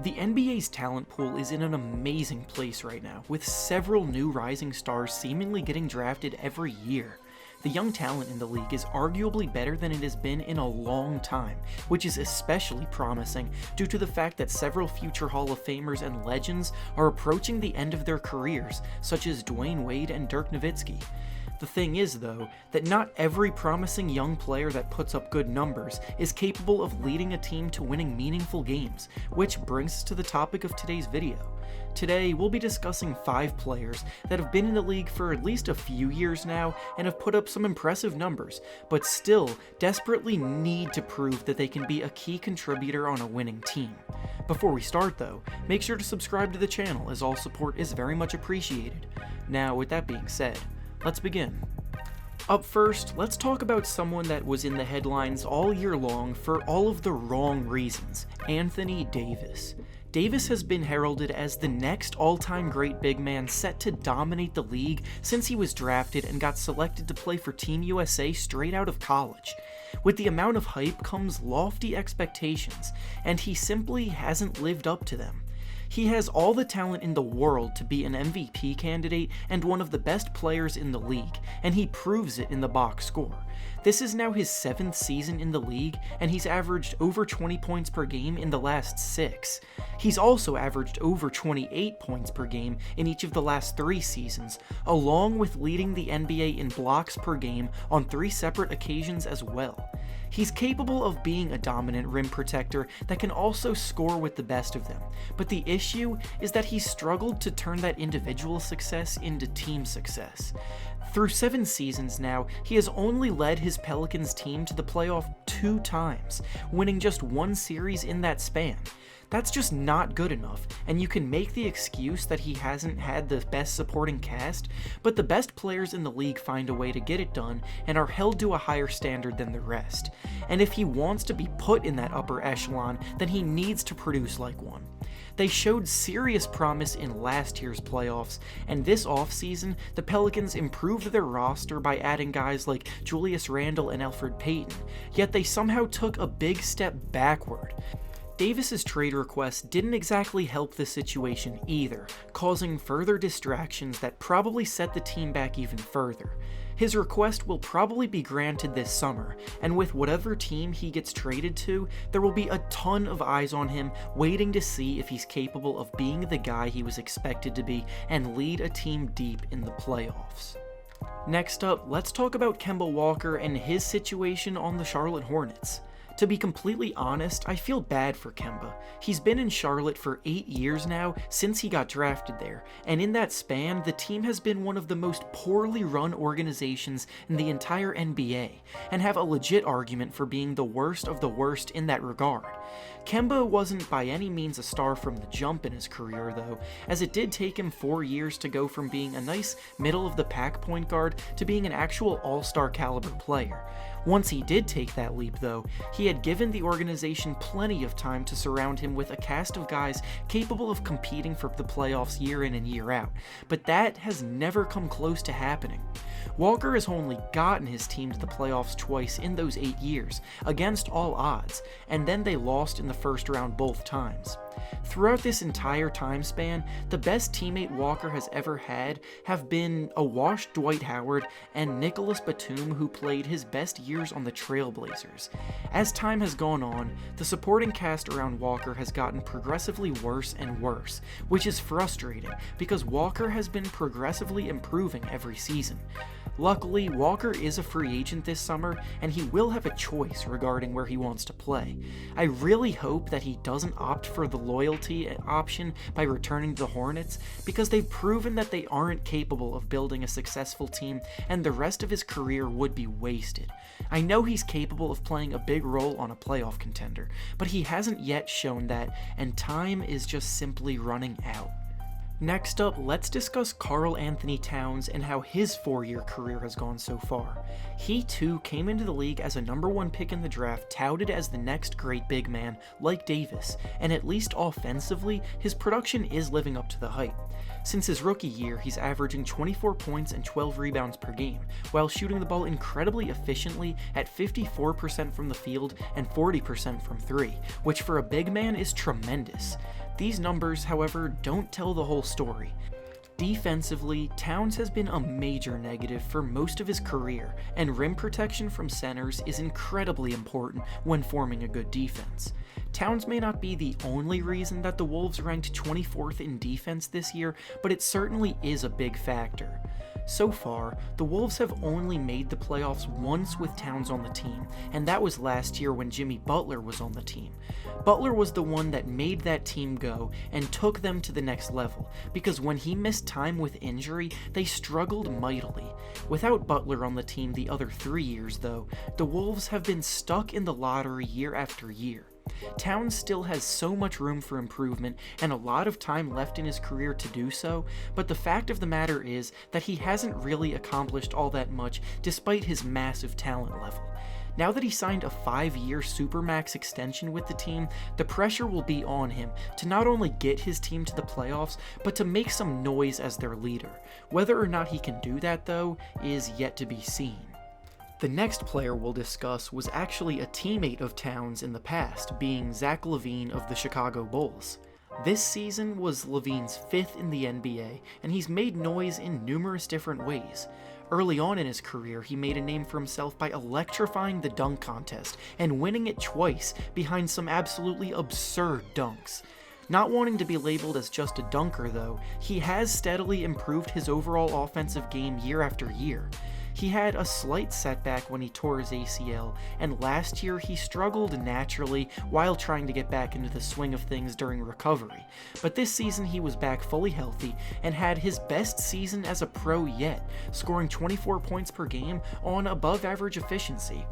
The NBA's talent pool is in an amazing place right now, with several new rising stars seemingly getting drafted every year. The young talent in the league is arguably better than it has been in a long time, which is especially promising due to the fact that several future Hall of Famers and legends are approaching the end of their careers, such as Dwayne Wade and Dirk Nowitzki. The thing is, though, that not every promising young player that puts up good numbers is capable of leading a team to winning meaningful games, which brings us to the topic of today's video. Today, we'll be discussing 5 players that have been in the league for at least a few years now and have put up some impressive numbers, but still desperately need to prove that they can be a key contributor on a winning team. Before we start though, make sure to subscribe to the channel as all support is very much appreciated. Now, with that being said, let's begin. Up first, let's talk about someone that was in the headlines all year long for all of the wrong reasons, Anthony Davis. Davis has been heralded as the next all-time great big man set to dominate the league since he was drafted and got selected to play for Team USA straight out of college. With the amount of hype comes lofty expectations, and he simply hasn't lived up to them. He has all the talent in the world to be an MVP candidate and one of the best players in the league, and he proves it in the box score. This is now his 7th season in the league, and he's averaged over 20 points per game in the last 6. He's also averaged over 28 points per game in each of the last 3 seasons, along with leading the NBA in blocks per game on 3 separate occasions as well. He's capable of being a dominant rim protector that can also score with the best of them, but the issue is that he's struggled to turn that individual success into team success. Through 7 seasons now, he has only led his Pelicans team to the playoff 2 times, winning just 1 series in that span. That's just not good enough, and you can make the excuse that he hasn't had the best supporting cast, but the best players in the league find a way to get it done and are held to a higher standard than the rest. And if he wants to be put in that upper echelon, then he needs to produce like one. They showed serious promise in last year's playoffs, and this offseason, the Pelicans improved their roster by adding guys like Julius Randle and Elfrid Payton, yet they somehow took a big step backward. Davis's trade request didn't exactly help the situation either, causing further distractions that probably set the team back even further. His request will probably be granted this summer, and with whatever team he gets traded to, there will be a ton of eyes on him waiting to see if he's capable of being the guy he was expected to be and lead a team deep in the playoffs. Next up, let's talk about Kemba Walker and his situation on the Charlotte Hornets. To be completely honest, I feel bad for Kemba. He's been in Charlotte for 8 years now since he got drafted there, and in that span, the team has been one of the most poorly run organizations in the entire NBA, and have a legit argument for being the worst of the worst in that regard. Kemba wasn't by any means a star from the jump in his career though, as it did take him 4 years to go from being a nice middle-of-the-pack point guard to being an actual all-star caliber player. Once he did take that leap though, he had given the organization plenty of time to surround him with a cast of guys capable of competing for the playoffs year in and year out, but that has never come close to happening. Walker has only gotten his team to the playoffs twice in those 8 years, against all odds, and then they lost in the first round both times. Throughout this entire time span, the best teammate Walker has ever had have been a washed Dwight Howard and Nicholas Batum, who played his best years on the Trailblazers. As time has gone on, the supporting cast around Walker has gotten progressively worse and worse, which is frustrating because Walker has been progressively improving every season. Luckily, Walker is a free agent this summer, and he will have a choice regarding where he wants to play. I really hope that he doesn't opt for the loyalty option by returning to the Hornets, because they've proven that they aren't capable of building a successful team, and the rest of his career would be wasted. I know he's capable of playing a big role on a playoff contender, but he hasn't yet shown that, and time is just simply running out. Next up, let's discuss Karl Anthony Towns and how his 4-year career has gone so far. He too came into the league as a number 1 pick in the draft, touted as the next great big man, like Davis, and at least offensively, his production is living up to the hype. Since his rookie year, he's averaging 24 points and 12 rebounds per game, while shooting the ball incredibly efficiently at 54% from the field and 40% from 3, which for a big man is tremendous. These numbers, however, don't tell the whole story. Defensively, Towns has been a major negative for most of his career, and rim protection from centers is incredibly important when forming a good defense. Towns may not be the only reason that the Wolves ranked 24th in defense this year, but it certainly is a big factor. So far, the Wolves have only made the playoffs once with Towns on the team, and that was last year when Jimmy Butler was on the team. Butler was the one that made that team go and took them to the next level, because when he missed time with injury, they struggled mightily. Without Butler on the team the other 3 years, though, the Wolves have been stuck in the lottery year after year. Towns still has so much room for improvement and a lot of time left in his career to do so, but the fact of the matter is that he hasn't really accomplished all that much despite his massive talent level. Now that he signed a 5-year Supermax extension with the team, the pressure will be on him to not only get his team to the playoffs, but to make some noise as their leader. Whether or not he can do that, though, is yet to be seen. The next player we'll discuss was actually a teammate of Towns in the past, being Zach Lavine of the Chicago Bulls. This season was Lavine's 5th in the NBA, and he's made noise in numerous different ways. Early on in his career, he made a name for himself by electrifying the dunk contest and winning it twice behind some absolutely absurd dunks. Not wanting to be labeled as just a dunker, though, he has steadily improved his overall offensive game year after year. He had a slight setback when he tore his ACL, and last year he struggled naturally while trying to get back into the swing of things during recovery. But this season he was back fully healthy and had his best season as a pro yet, scoring 24 points per game on above average efficiency.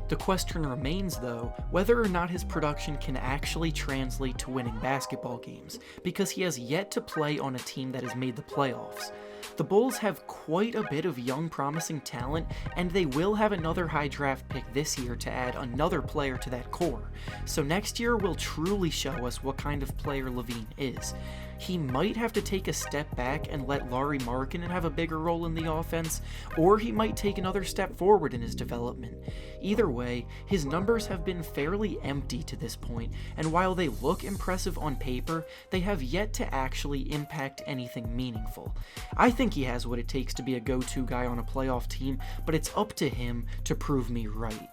The question remains, though, whether or not his production can actually translate to winning basketball games, because he has yet to play on a team that has made the playoffs. The Bulls have quite a bit of young promising talent, and they will have another high draft pick this year to add another player to that core, so next year will truly show us what kind of player Lavine is. He might have to take a step back and let Lauri Markkanen have a bigger role in the offense, or he might take another step forward in his development. Either way, his numbers have been fairly empty to this point, and while they look impressive on paper, they have yet to actually impact anything meaningful. I think he has what it takes to be a go-to guy on a playoff team, but it's up to him to prove me right.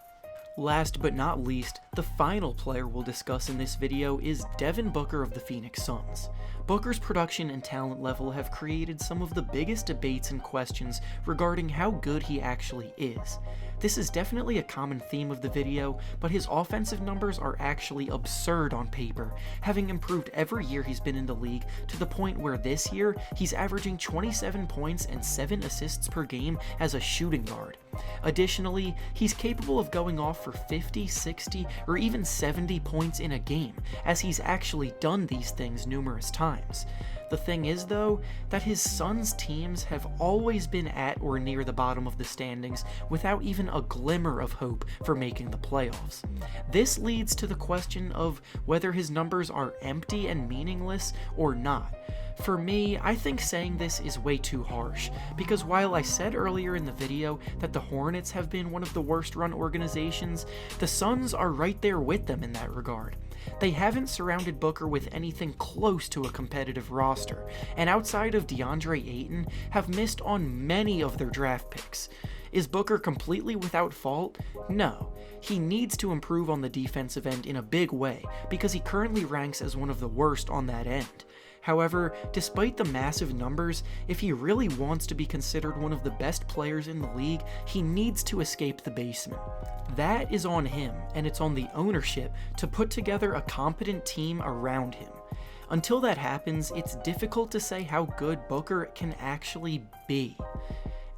Last but not least, the final player we'll discuss in this video is Devin Booker of the Phoenix Suns. Booker's production and talent level have created some of the biggest debates and questions regarding how good he actually is. This is definitely a common theme of the video, but his offensive numbers are actually absurd on paper, having improved every year he's been in the league to the point where this year he's averaging 27 points and 7 assists per game as a shooting guard. Additionally, he's capable of going off for 50, 60, or even 70 points in a game, as he's actually done these things numerous times. The thing is, though, that his Suns teams have always been at or near the bottom of the standings without even a glimmer of hope for making the playoffs. This leads to the question of whether his numbers are empty and meaningless or not. For me, I think saying this is way too harsh, because while I said earlier in the video that the Hornets have been one of the worst run organizations, the Suns are right there with them in that regard. They haven't surrounded Booker with anything close to a competitive roster, and outside of DeAndre Ayton, have missed on many of their draft picks. Is Booker completely without fault? No. He needs to improve on the defensive end in a big way, because he currently ranks as one of the worst on that end. However, despite the massive numbers, if he really wants to be considered one of the best players in the league, he needs to escape the basement. That is on him, and it's on the ownership to put together a competent team around him. Until that happens, it's difficult to say how good Booker can actually be.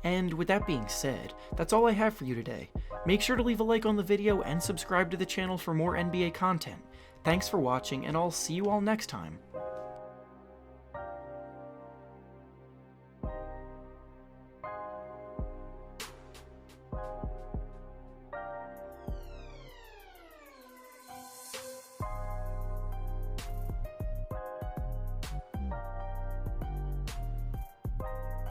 And with that being said, that's all I have for you today. Make sure to leave a like on the video and subscribe to the channel for more NBA content. Thanks for watching, and I'll see you all next time.